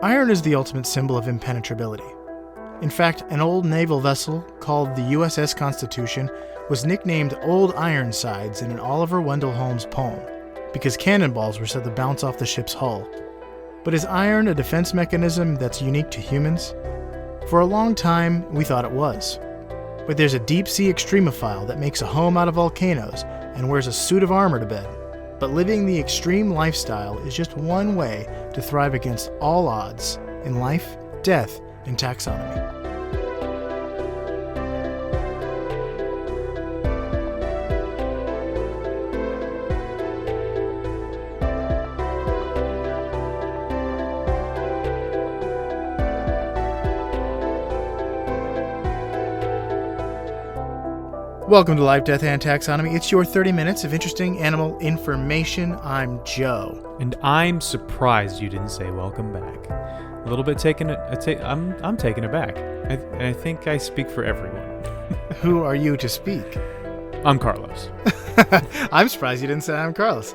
Iron is the ultimate symbol of impenetrability. In fact, an old naval vessel called the USS Constitution was nicknamed Old Ironsides in an Oliver Wendell Holmes poem because cannonballs were said to bounce off the ship's hull. But is iron a defense mechanism that's unique to humans? For a long time, we thought it was. But there's a deep-sea extremophile that makes a home out of volcanoes and wears a suit of armor to bed. But living the extreme lifestyle is just one way to thrive against all odds in life, death, and taxonomy. Welcome to Life, Death, and Taxonomy. It's your 30 minutes of interesting animal information. I'm Joe. And I'm surprised you didn't say welcome back. A little bit I'm taken aback. I think I speak for everyone. Who are you to speak? I'm Carlos. I'm surprised you didn't say I'm Carlos.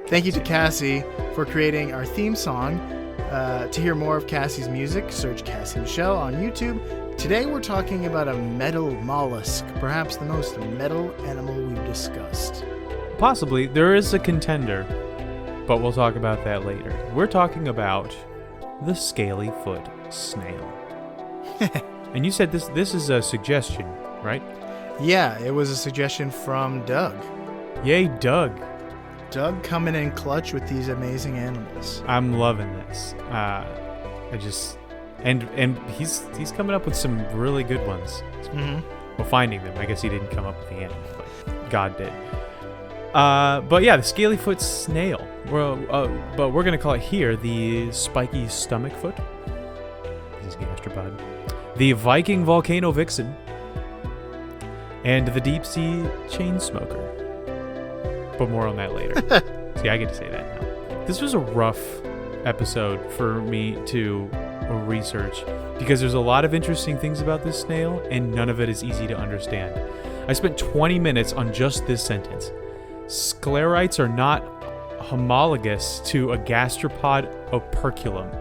Thank you to Cassie for creating our theme song. To hear more of Cassie's music, search Cassie Michelle on YouTube. Today we're talking about a metal mollusk, perhaps the most metal animal we've discussed. Possibly. There is a contender, but we'll talk about that later. We're talking about the scaly foot snail. And you said this is a suggestion, right? Yeah, it was a suggestion from Doug. Yay, Doug. Doug coming in clutch with these amazing animals. I'm loving this. And he's coming up with some really good ones. Mm-hmm. Well, finding them. I guess he didn't come up with the animal, but God did. But yeah, the scaly-foot snail. But we're gonna call it here the spiky stomach foot. This is gastropod. The Viking volcano vixen. And the deep-sea chain smoker. But more on that later. See, I get to say that now. This was a rough episode for me to research because there's a lot of interesting things about this snail and none of it is easy to understand. I spent 20 minutes on just this sentence. Sclerites are not homologous to a gastropod operculum.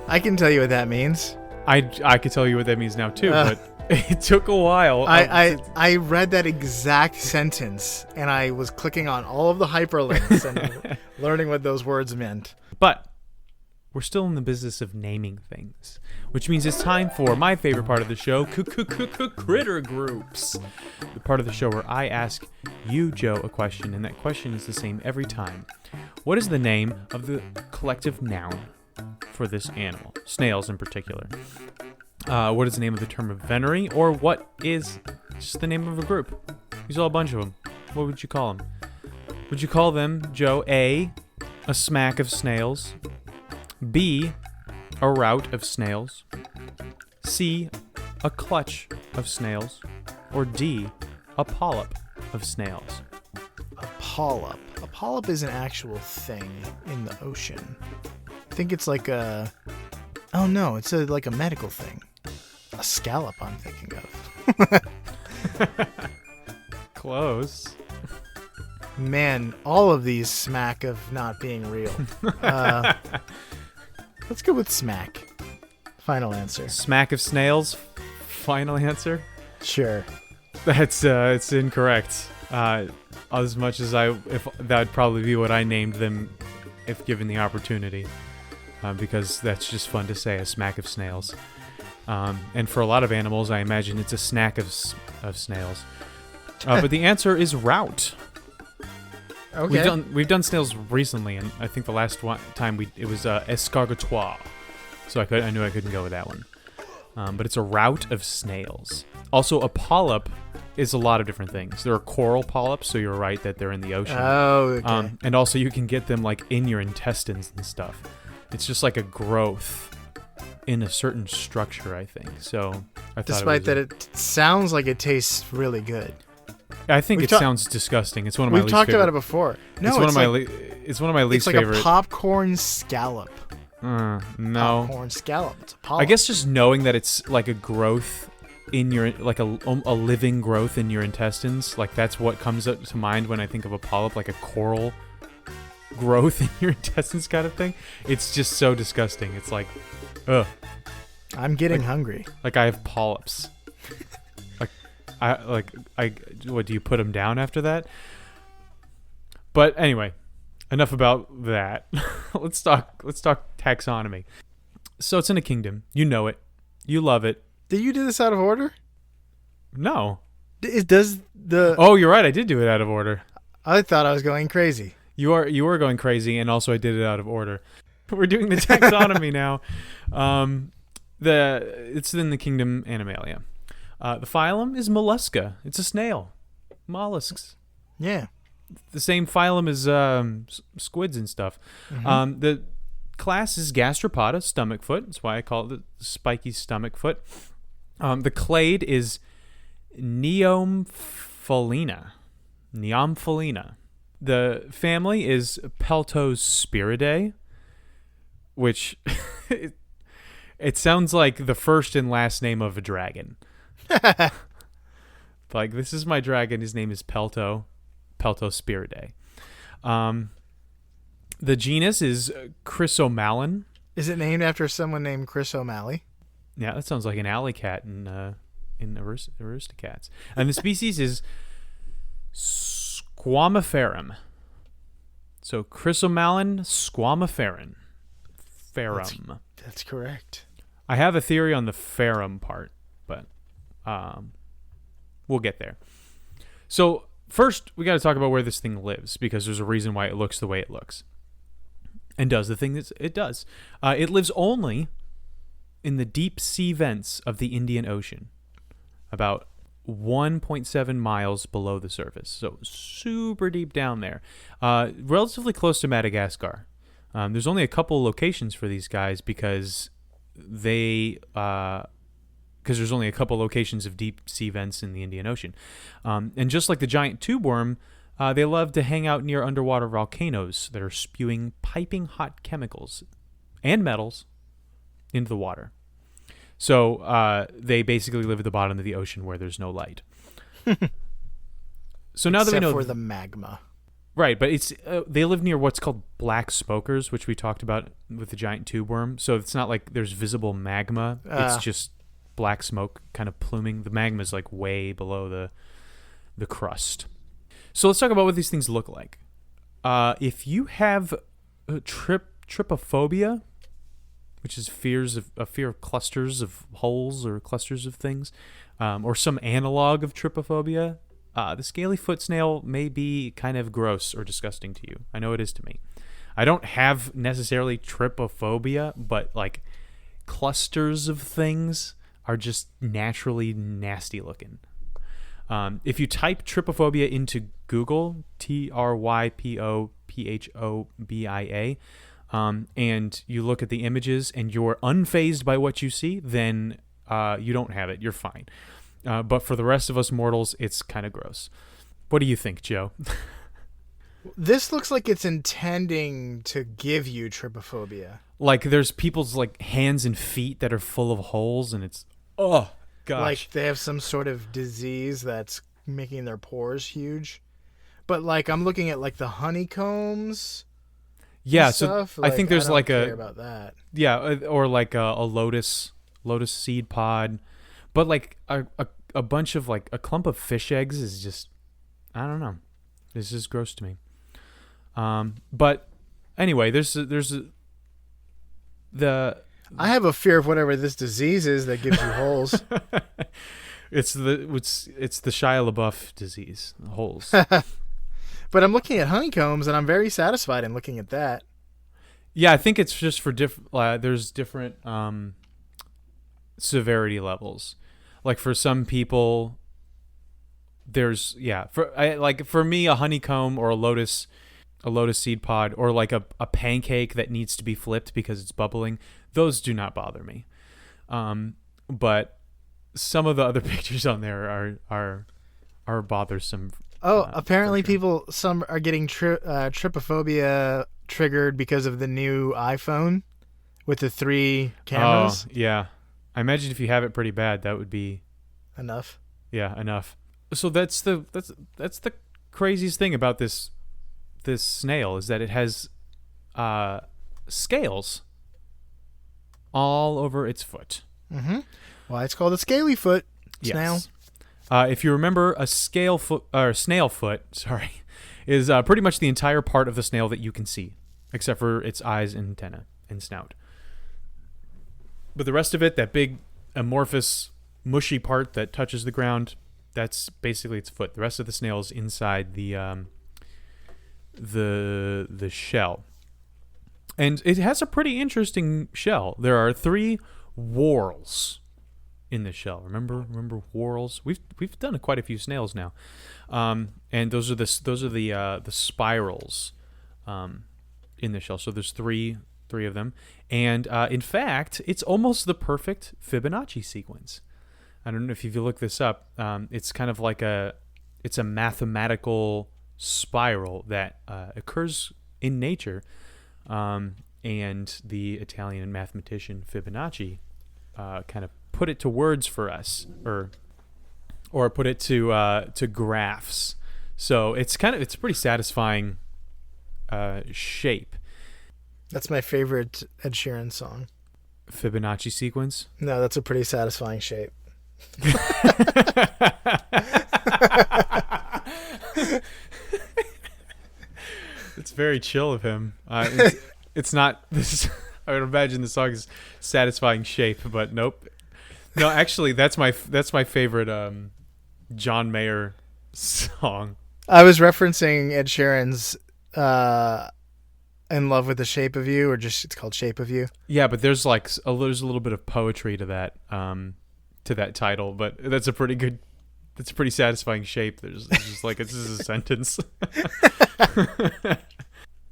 I can tell you what that means. I could tell you what that means now too, but it took a while. I read that exact sentence and I was clicking on all of the hyperlinks and learning what those words meant. But we're still in the business of naming things, which means it's time for my favorite part of the show, Critter Groups. The part of the show where I ask you, Joe, a question, and that question is the same every time. What is the name of the collective noun for this animal? Snails in particular. What is the name of the term of venery? Or what is just the name of a group? There's all a bunch of them. What would you call them? Would you call them, Joe, A, a smack of snails, B, a rout of snails, C, a clutch of snails, or D, a polyp of snails? A polyp. A polyp is an actual thing in the ocean. I think it's like a... Oh no, it's like a medical thing. A scallop I'm thinking of. Close. Man, all of these smack of not being real. Let's go with smack. Final answer. Smack of snails? Final answer? Sure. That's it's incorrect. As much as if that'd probably be what I named them if given the opportunity. Because that's just fun to say, a smack of snails. And for a lot of animals, I imagine it's a snack of snails. But the answer is rout. Okay. We've done snails recently, and I think the last time it was escargotois. So I knew I couldn't go with that one. But it's a rout of snails. Also, a polyp is a lot of different things. There are coral polyps, so you're right that they're in the ocean. Oh, okay. And also you can get them like in your intestines and stuff. It's just like a growth in a certain structure, I think. So I thought Despite that, it sounds like it tastes really good. I think it sounds disgusting. It's one of my least favorite. We've talked about it before. No, it's one of my least favorite. It's like a popcorn scallop. No. Popcorn scallop. It's a polyp. I guess just knowing that it's like a growth in your, like a living growth in your intestines, like that's what comes up to mind when I think of a polyp, like a coral growth in your intestines kind of thing. It's just so disgusting. It's like, Ugh. I'm getting hungry. Like I have polyps. What do you put them down after that? But anyway, enough about that. Let's talk taxonomy. So it's in a kingdom. You know it. You love it. Did you do this out of order? No. Does the... Oh, you're right. I did do it out of order. I thought I was going crazy. You were going crazy, and also I did it out of order. We're doing the taxonomy now. It's in the kingdom Animalia. The phylum is Mollusca. It's a snail. Mollusks. Yeah. The same phylum as squids and stuff. Mm-hmm. The class is Gastropoda, stomach foot. That's why I call it the spiky stomach foot. The clade is Neomphalina. The family is Peltospiridae, which it sounds like the first and last name of a dragon. Like, this is my dragon. His name is Peltospiridae. The genus is Chrysomalin. Is it named after someone named Chris O'Malley? Yeah, that sounds like an alley cat in Aristocats. And the species is Squamiferum. So Chrysomalin squamiferum. Ferrum. That's correct. I have a theory on the ferrum part, but we'll get there. So first, we got to talk about where this thing lives, because there's a reason why it looks the way it looks and does the thing that it does. It lives only in the deep sea vents of the Indian Ocean, about 1.7 miles below the surface. So super deep down there. Relatively close to Madagascar. There's only a couple locations for these guys because there's only a couple locations of deep sea vents in the Indian Ocean. And just like the giant tube worm, they love to hang out near underwater volcanoes that are spewing piping hot chemicals and metals into the water. So they basically live at the bottom of the ocean where there's no light. So now that we know... Except for the magma. Right, but it's they live near what's called black smokers, which we talked about with the giant tube worm. So it's not like there's visible magma. It's just black smoke kind of pluming. The magma is like way below the crust. So let's talk about what these things look like. If you have trypophobia, which is a fear of clusters of holes or clusters of things, or some analog of trypophobia, the scaly foot snail may be kind of gross or disgusting to you. I know it is to me. I don't have necessarily trypophobia, but like clusters of things are just naturally nasty looking. If you type trypophobia into Google, Trypophobia, and you look at the images and you're unfazed by what you see, then you don't have it. You're fine. But for the rest of us mortals, it's kind of gross. What do you think, Joe? This looks like it's intending to give you trypophobia. Like there's people's like hands and feet that are full of holes, and it's gosh. Like they have some sort of disease that's making their pores huge. But like I'm looking at like the honeycombs. Yeah, stuff. So I think there's I don't care about that. Yeah, or like a lotus seed pod, but like a bunch of like a clump of fish eggs is just, I don't know, it's just gross to me. But anyway, I have a fear of whatever this disease is that gives you holes. It's the Shia LaBeouf disease, holes. But I'm looking at honeycombs, and I'm very satisfied in looking at that. Yeah, I think it's just for there's different severity levels. Like for some people, for me, a honeycomb or a lotus seed pod, or like a pancake that needs to be flipped because it's bubbling, those do not bother me. But some of the other pictures on there are bothersome. Apparently some are getting trypophobia triggered because of the new iPhone with the 3 cameras. Oh, yeah. I imagine if you have it pretty bad, that would be enough. Yeah, enough. So that's the craziest thing about this snail, is that it has scales all over its foot. Mm-hmm. Why it's called a scaly foot. Snail. Yes. If you remember, a snail foot, sorry, is pretty much the entire part of the snail that you can see, except for its eyes and antenna and snout. But the rest of it, that big amorphous, mushy part that touches the ground, that's basically its foot. The rest of the snail is inside the shell. And it has a pretty interesting shell. There are 3 whorls in the shell. Remember whorls? We've done quite a few snails now, and those are the spirals in the shell. So there's three of them, and in fact, it's almost the perfect Fibonacci sequence. I don't know if you look this up. It's kind of like it's a mathematical spiral that occurs in nature. And the Italian mathematician Fibonacci kind of put it to words for us, or put it to graphs. So it's a pretty satisfying shape. That's my favorite Ed Sheeran song. Fibonacci sequence? No, that's a pretty satisfying shape. It's very chill of him. It's not this. I would imagine the song is satisfying shape, but nope. No, actually, that's my favorite John Mayer song. I was referencing Ed Sheeran's "In Love with the Shape of You," or just it's called "Shape of You." Yeah, but there's there's a little bit of poetry to that title, but that's a pretty satisfying shape. There's just this is a sentence.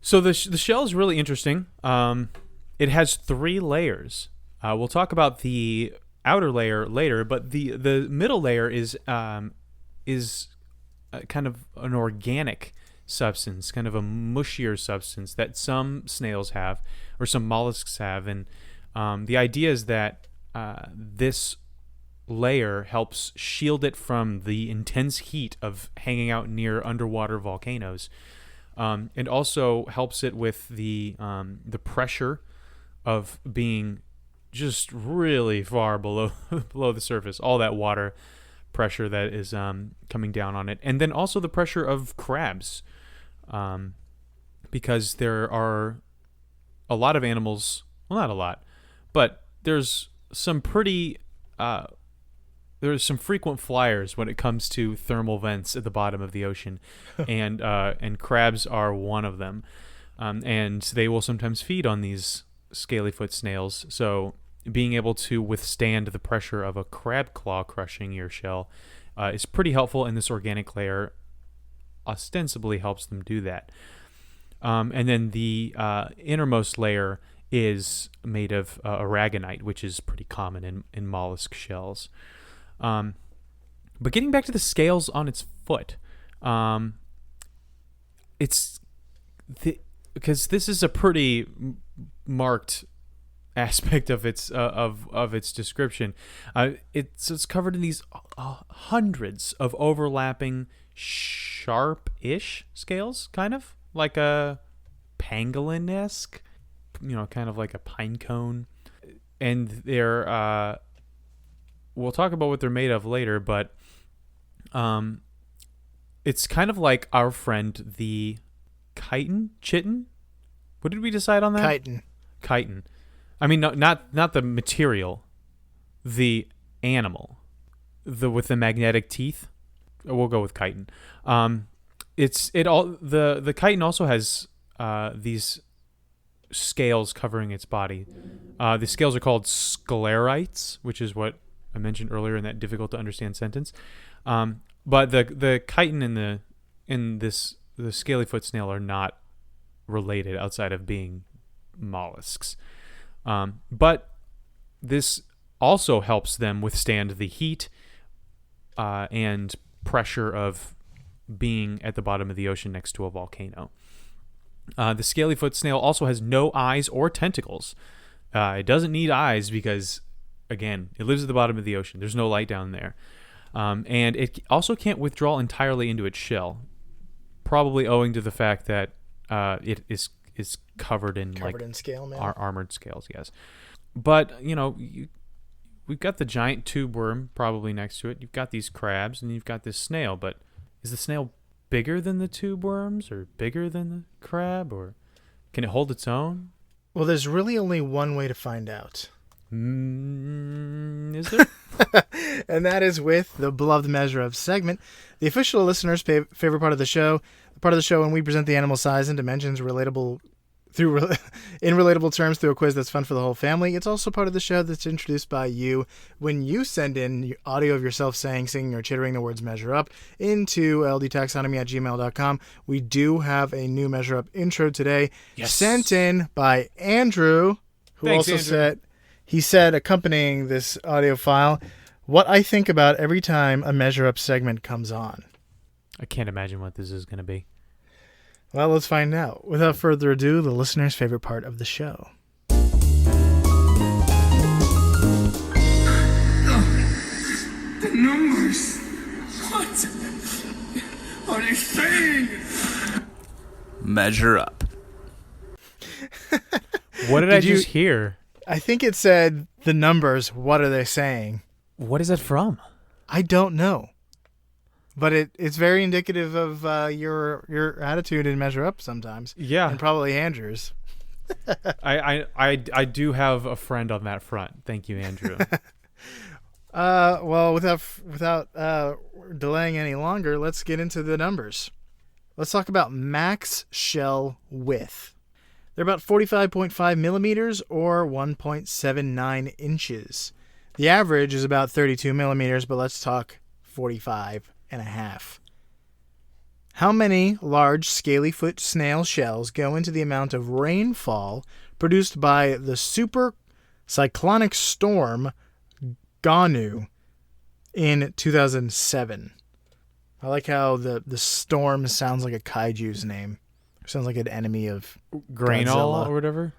So the shell is really interesting. It has 3 layers. We'll talk about the outer layer later, but the middle layer is kind of an organic substance, kind of a mushier substance that some snails have, or some mollusks have, and the idea is that this layer helps shield it from the intense heat of hanging out near underwater volcanoes. And also helps it with the pressure of being just really far below the surface, all that water pressure that is coming down on it, and then also the pressure of crabs, because there are a lot of animals. Well, not a lot, but there's some there's some frequent flyers when it comes to thermal vents at the bottom of the ocean, and crabs are one of them, and they will sometimes feed on these scalyfoot snails. So being able to withstand the pressure of a crab claw crushing your shell is pretty helpful, and this organic layer ostensibly helps them do that. And then the innermost layer is made of aragonite, which is pretty common in mollusk shells. But getting back to the scales on its foot, because this is a pretty marked aspect of its description. It's covered in these hundreds of overlapping sharp-ish scales, kind of like a pangolin-esque, kind of like a pine cone, and they're we'll talk about what they're made of later, but it's kind of like our friend the chitin. What did we decide on that? Chitin. I mean, no, not the material, the animal, with the magnetic teeth. We'll go with chitin. The chitin also has these scales covering its body. The scales are called sclerites, which is what I mentioned earlier in that difficult to understand sentence. But the chitin and the scalyfoot snail are not related outside of being mollusks. But this also helps them withstand the heat and pressure of being at the bottom of the ocean next to a volcano. The scalyfoot snail also has no eyes or tentacles. It doesn't need eyes because, again, it lives at the bottom of the ocean. There's no light down there. And it also can't withdraw entirely into its shell, probably owing to the fact that it is covered in scale mail. Armored scales, yes. But, we've got the giant tube worm probably next to it. You've got these crabs, and you've got this snail. But is the snail bigger than the tube worms, or bigger than the crab, or can it hold its own? Well, there's really only one way to find out. Is there? And that is with the beloved Measure Up segment, the official listener's favorite part of the show, the part of the show when we present the animal size and dimensions relatable in relatable terms through a quiz that's fun for the whole family. It's also part of the show that's introduced by you when you send in audio of yourself singing, or chittering the words Measure Up into ldtaxonomy@gmail.com. We do have a new Measure Up intro today, sent in by Andrew, who Thanks, also said, accompanying this audio file, what I think about every time a Measure Up segment comes on. I can't imagine what this is going to be. Well, let's find out. Without further ado, the listener's favorite part of the show. The numbers. What are they saying? Measure Up. What did I just hear? I think it said the numbers. What are they saying? What is that from? I don't know. But it's very indicative of your attitude in Measure Up sometimes. Yeah. And probably Andrew's. I do have a friend on that front. Thank you, Andrew. Well, without delaying any longer, let's get into the numbers. Let's talk about max shell width. They're about 45.5 millimeters or 1.79 inches. The average is about 32 millimeters, but let's talk 45 and a half. How many large scaly-foot snail shells go into the amount of rainfall produced by the super cyclonic storm Gonu in 2007? I like how the storm sounds like a kaiju's name. It sounds like an enemy of Grainol or whatever.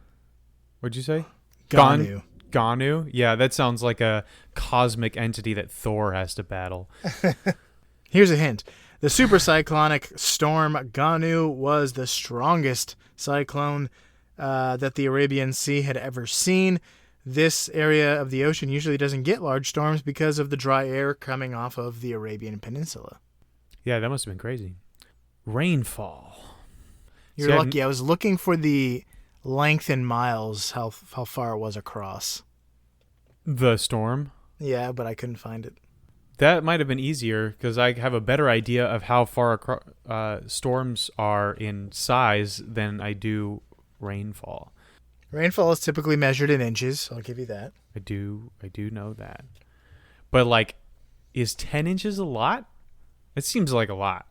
What'd you say? Gonu. Gonu? Yeah, that sounds like a cosmic entity that Thor has to battle. Here's a hint. The supercyclonic storm Gonu was the strongest cyclone that the Arabian Sea had ever seen. This area of the ocean usually doesn't get large storms because of the dry air coming off of the Arabian Peninsula. Yeah, that must have been crazy. Rainfall. You're lucky. I was looking for the length in miles, how far it was across. The storm? Yeah, but I couldn't find it. That might have been easier because I have a better idea of how far storms are in size than I do rainfall. Rainfall is typically measured in inches. I'll give you that. I do know that. But is 10 inches a lot? It seems like a lot.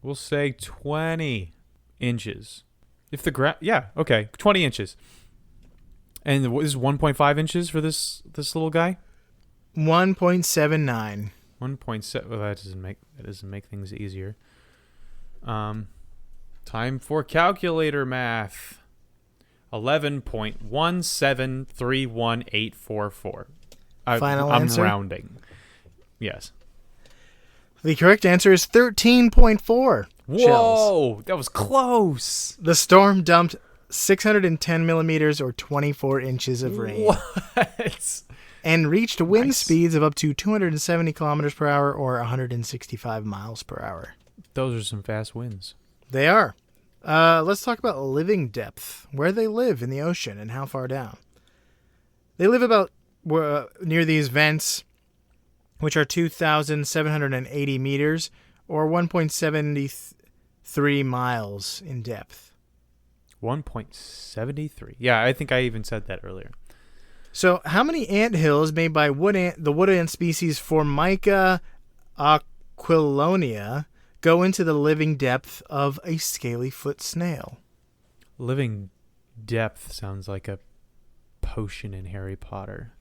We'll say 20 inches. If the yeah, okay, 20 inches. And what is 1.5 inches for this little guy? 1.79. 1.7. Well, that doesn't make things easier. Time for calculator math. 11.1731844. Final answer? I'm rounding. Yes. The correct answer is 13.4 Whoa, shells. that was close. The storm dumped 610 millimeters or 24 inches of rain. What? And reached wind speeds of up to 270 kilometers per hour or 165 miles per hour. Those are some fast winds. They are. Let's talk about living depth, where they live in the ocean and how far down. They live about near these vents, which are 2,780 meters or 1.73 miles in depth. 1.73. Yeah, I think I even said that earlier. So how many anthills made by the wood ant species Formica aquilonia go into the living depth of a scaly-foot snail? Living depth sounds like a potion in Harry Potter.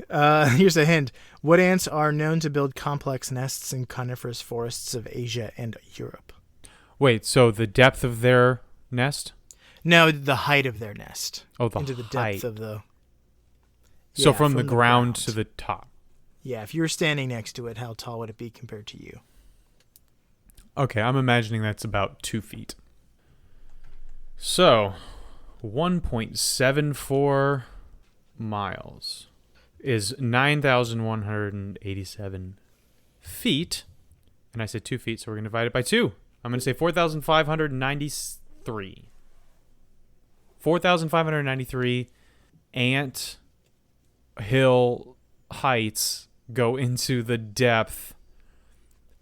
Here's a hint. Wood ants are known to build complex nests in coniferous forests of Asia and Europe. Wait, so the depth of their nest? No, the height of their nest. Oh, the into the height. depth of the... So from the ground to the top. Yeah, if you were standing next to it, how tall would it be compared to you? Okay, I'm imagining that's about 2 feet. So, 1.74 miles is 9,187 feet. And I said 2 feet, so we're going to divide it by 2. I'm going to say 4,593. 4,593 ant hill heights go into the depth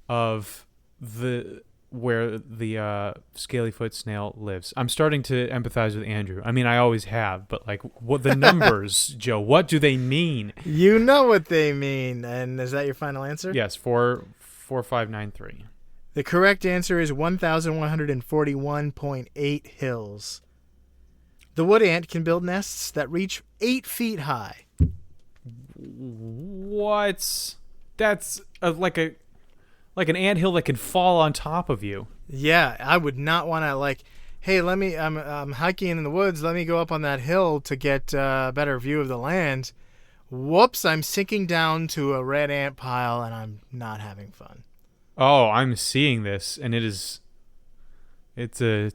of where the scalyfoot snail lives. I'm starting to empathize with Andrew. I mean, I always have, but like, what the numbers, Joe? What do they mean? You know what they mean, and is that your final answer? Yes, 4,593. The correct answer is 1,141.8 hills. The wood ant can build nests that reach 8 feet high. What? That's like an anthill that can fall on top of you. Yeah, I would not want to hey, I'm hiking in the woods. Let me go up on that hill to get a better view of the land. Whoops, I'm sinking down to a red ant pile and I'm not having fun. Oh, I'm seeing this, and it's a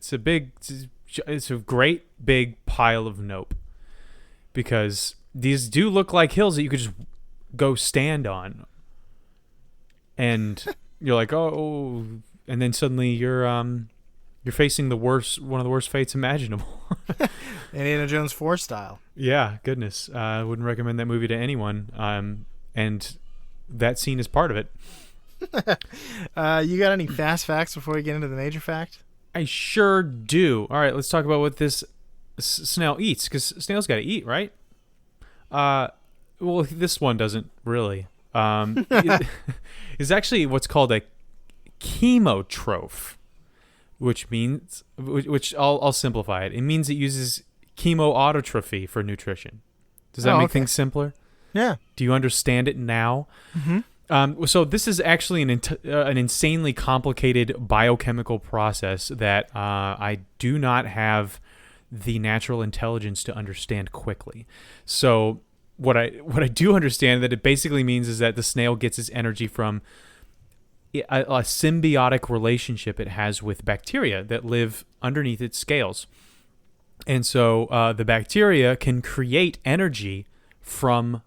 great big pile of nope, because these do look like hills that you could just go stand on, and you're like, oh, and then suddenly you're facing one of the worst fates imaginable. Indiana Jones 4 style. Yeah, goodness, I wouldn't recommend that movie to anyone. And that scene is part of it. You got any fast facts before we get into the major fact? I sure do. All right, let's talk about what this snail eats, because snails got to eat, right? Well, this one doesn't really. It's actually what's called a chemotroph, which means, which I'll simplify it. It means it uses chemoautotrophy for nutrition. Does that make things simpler? Yeah. Do you understand it now? Mm-hmm. So this is actually an insanely complicated biochemical process that I do not have the natural intelligence to understand quickly. So what I do understand that it basically means is that the snail gets its energy from a symbiotic relationship it has with bacteria that live underneath its scales. And so the bacteria can create energy from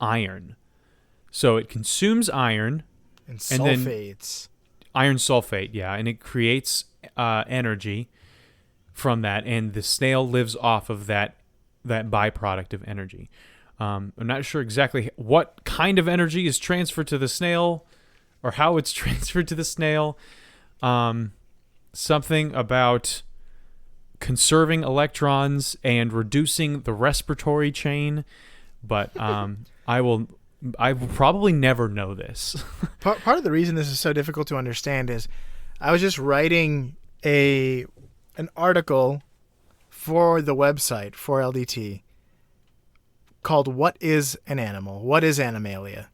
iron. So it consumes iron and sulfates. Iron sulfate, yeah, and it creates energy from that, and the snail lives off of that byproduct of energy. I'm not sure exactly what kind of energy is transferred to the snail or how it's transferred to the snail. Something about conserving electrons and reducing the respiratory chain, but I will probably never know this. Part of the reason this is so difficult to understand is I was just writing an article for the website for LDT called "What is an Animal? What is Animalia?"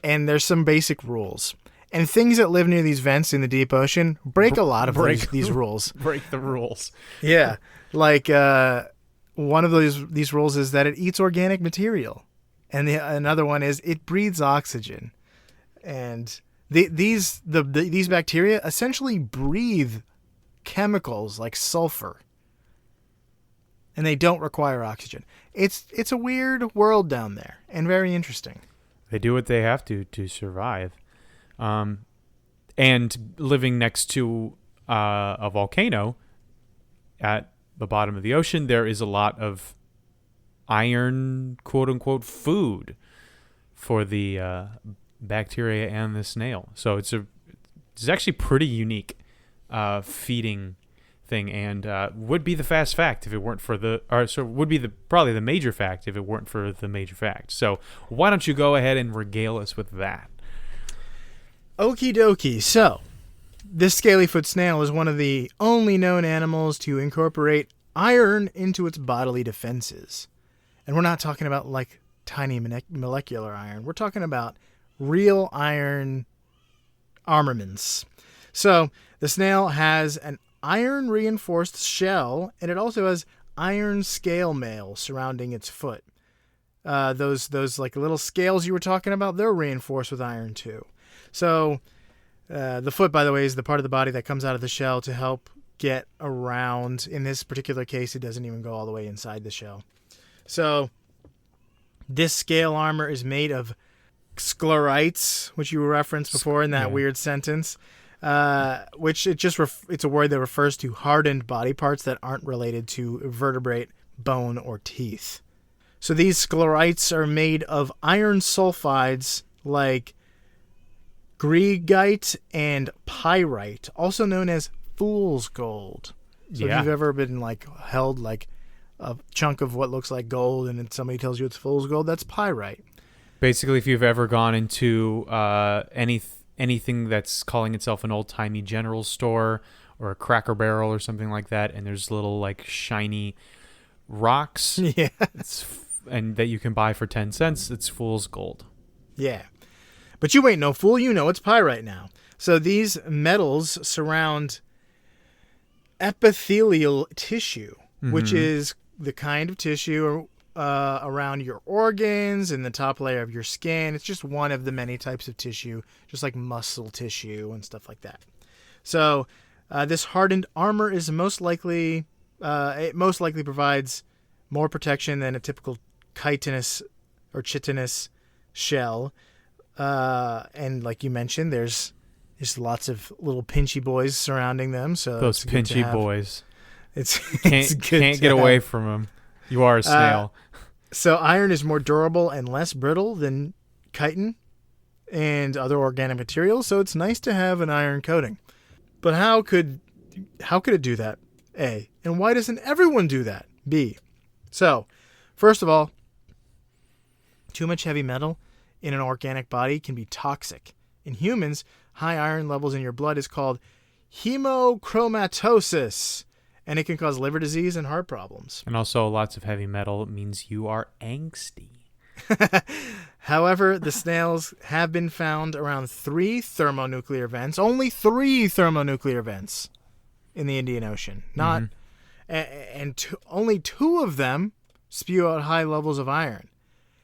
And there's some basic rules. And things that live near these vents in the deep ocean break a lot of these rules. Break the rules. Yeah. Like one of these rules is that it eats organic material. And another one is it breathes oxygen. And these bacteria essentially breathe chemicals like sulfur. And they don't require oxygen. It's a weird world down there and very interesting. They do what they have to survive. And living next to a volcano at the bottom of the ocean, there is a lot of iron, quote unquote, food for the bacteria and the snail. So it's actually pretty unique feeding thing, and would be the fast fact if it weren't for would be probably the major fact if it weren't for the major fact. So why don't you go ahead and regale us with that? Okie dokie. So, this scalyfoot snail is one of the only known animals to incorporate iron into its bodily defenses. And we're not talking about like tiny molecular iron. We're talking about real iron armaments. So, the snail has an iron-reinforced shell, and it also has iron scale mail surrounding its foot. Those like little scales you were talking about, they're reinforced with iron too. So the foot, by the way, is the part of the body that comes out of the shell to help get around. In this particular case, it doesn't even go all the way inside the shell. So This scale armor is made of sclerites, which you referenced before in that weird sentence, which it's a word that refers to hardened body parts that aren't related to vertebrate, bone, or teeth. So these sclerites are made of iron sulfides like greigite and pyrite, also known as fool's gold. So if you've ever been held a chunk of what looks like gold and then somebody tells you it's fool's gold, that's pyrite. Basically, if you've ever gone into anything that's calling itself an old-timey general store or a Cracker Barrel or something like that, and there's little shiny rocks, and that you can buy for 10 cents, it's fool's gold. Yeah. But you ain't no fool, you know it's pyrite now. So these metals surround epithelial tissue, which is the kind of tissue around your organs and the top layer of your skin. It's just one of the many types of tissue, just like muscle tissue and stuff like that. So this hardened armor is most likely provides more protection than a typical chitinous or chitinous shell. And like you mentioned, there's lots of little pinchy boys surrounding them. So those pinchy boys, can't get away from them. You are a snail. So iron is more durable and less brittle than chitin and other organic materials. So it's nice to have an iron coating. But how could it do that? A. And why doesn't everyone do that? B. So, first of all, too much heavy metal in an organic body can be toxic. In humans, high iron levels in your blood is called hemochromatosis, and it can cause liver disease and heart problems. And also, lots of heavy metal means you are angsty. However, the snails have been found around 3 thermonuclear vents, only 3 thermonuclear vents in the Indian Ocean. Only 2 of them spew out high levels of iron.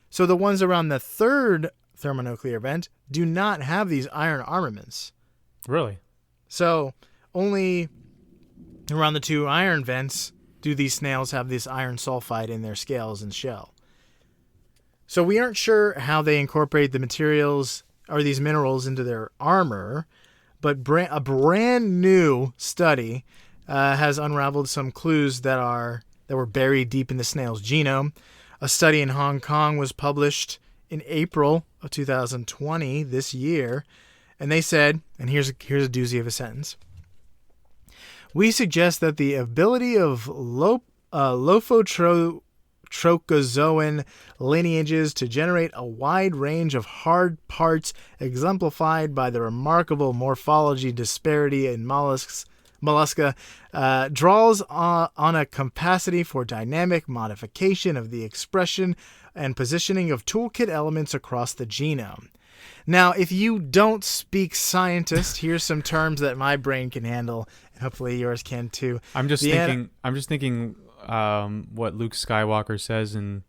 So the ones around the 3rd thermonuclear vent do not have these iron armaments. Really? So only around the 2 iron vents do these snails have this iron sulfide in their scales and shell. So we aren't sure how they incorporate the materials or these minerals into their armor, but a brand new study has unraveled some clues that were buried deep in the snail's genome. A study in Hong Kong was published in April of 2020, this year, and they said, and here's a doozy of a sentence, we suggest that the ability of Lophotrochozoan lineages to generate a wide range of hard parts exemplified by the remarkable morphology disparity in mollusca draws on a capacity for dynamic modification of the expression and positioning of toolkit elements across the genome. Now, if you don't speak scientist, here's some terms that my brain can handle, and hopefully yours can too. I'm just thinking what Luke Skywalker says in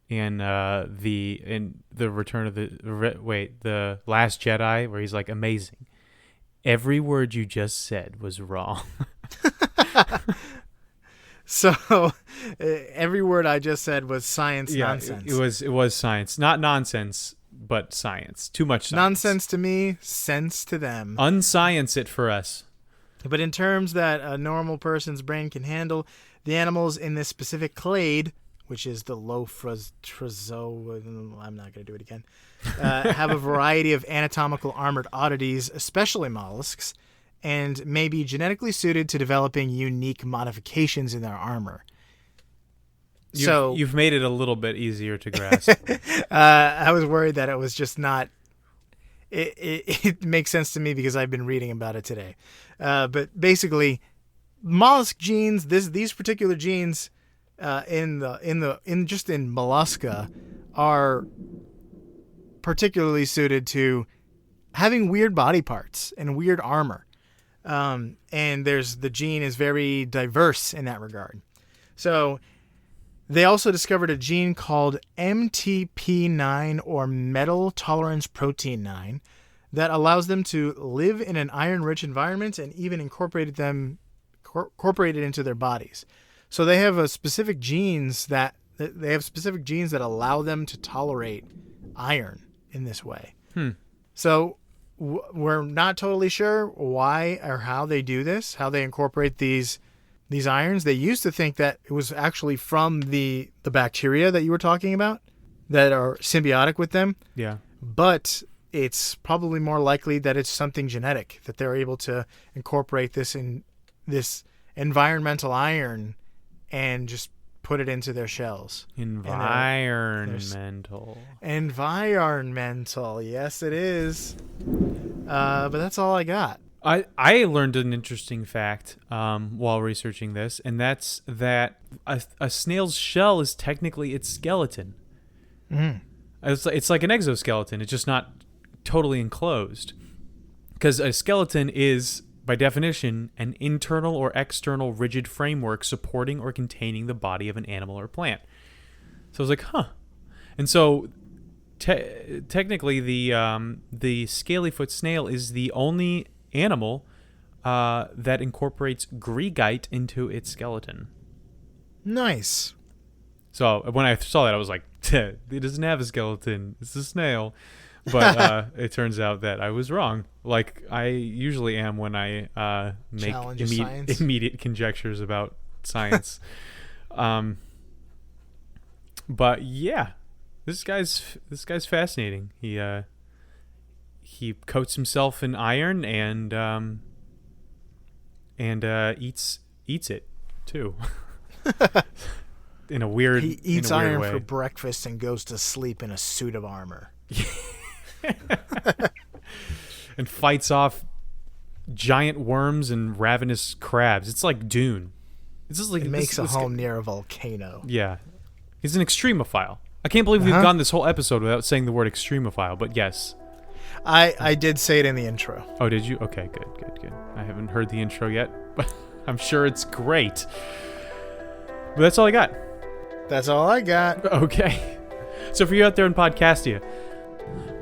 the Return of the Last Jedi, where he's like, amazing. Every word you just said was wrong. So every word I just said was science nonsense. It was science, not nonsense, but science. Too much science. Nonsense to me, sense to them. Unscience it for us. But in terms that a normal person's brain can handle, the animals in this specific clade, which is the Lophotrochozoan, I'm not going to do it again, have a variety of anatomical armored oddities, especially mollusks, and may be genetically suited to developing unique modifications in their armor. You've made it a little bit easier to grasp. I was worried that it was just not. It makes sense to me because I've been reading about it today. But basically, mollusk genes, these particular genes in mollusca are particularly suited to having weird body parts and weird armor. And the gene is very diverse in that regard. So they also discovered a gene called MTP9, or metal tolerance protein 9, that allows them to live in an iron-rich environment and even incorporate it into their bodies. So they have a specific genes that They have specific genes that allow them to tolerate iron in this way. So we're not totally sure why or how they do this, how they incorporate these irons. They used to think that it was actually from the bacteria that you were talking about that are symbiotic with them. Yeah. But it's probably more likely that it's something genetic, that they're able to incorporate this environmental iron and just put it into their shells. Environmental. Environmental. Yes, it is. But that's all I got. I learned an interesting fact while researching this, and that's that a snail's shell is technically its skeleton. It's like an exoskeleton. It's just not totally enclosed. Because a skeleton is, by definition, an internal or external rigid framework supporting or containing the body of an animal or plant. So I was like, huh. And so technically the scalyfoot snail is the only animal that incorporates greigite into its skeleton. Nice. So when I saw that, I was like, it doesn't have a skeleton. It's a snail. But it turns out that I was wrong, like I usually am when I make immediate conjectures about science. But yeah, this guy's fascinating. He coats himself in iron and eats it too. In a weird He eats in a weird iron way. for breakfast and goes to sleep in a suit of armor. And fights off giant worms and ravenous crabs. It's like Dune. It's just like It makes a home near a volcano. Yeah, he's an extremophile. I can't believe we've gone this whole episode without saying the word extremophile. But yes, I did say it in the intro. Oh, did you? Okay, good. I haven't heard the intro yet, but I'm sure it's great. But that's all I got. That's all I got. Okay. So for you out there in Podcastia,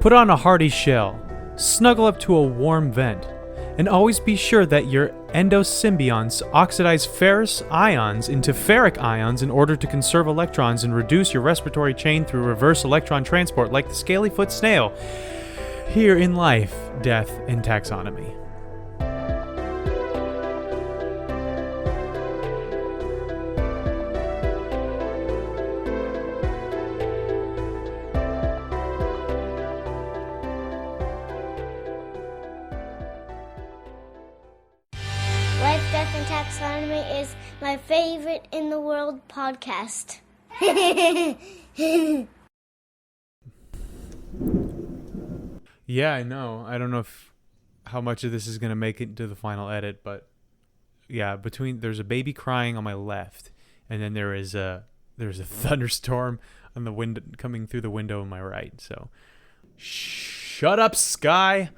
put on a hardy shell, snuggle up to a warm vent, and always be sure that your endosymbionts oxidize ferrous ions into ferric ions in order to conserve electrons and reduce your respiratory chain through reverse electron transport like the scalyfoot snail. Here in life, death, and taxonomy. Life, Death, and Taxonomy is my favorite in the world podcast. Yeah, I know. I don't know how much of this is going to make it into the final edit, but yeah, there's a baby crying on my left, and then there's a thunderstorm on the window coming through the window on my right. So shut up, Sky.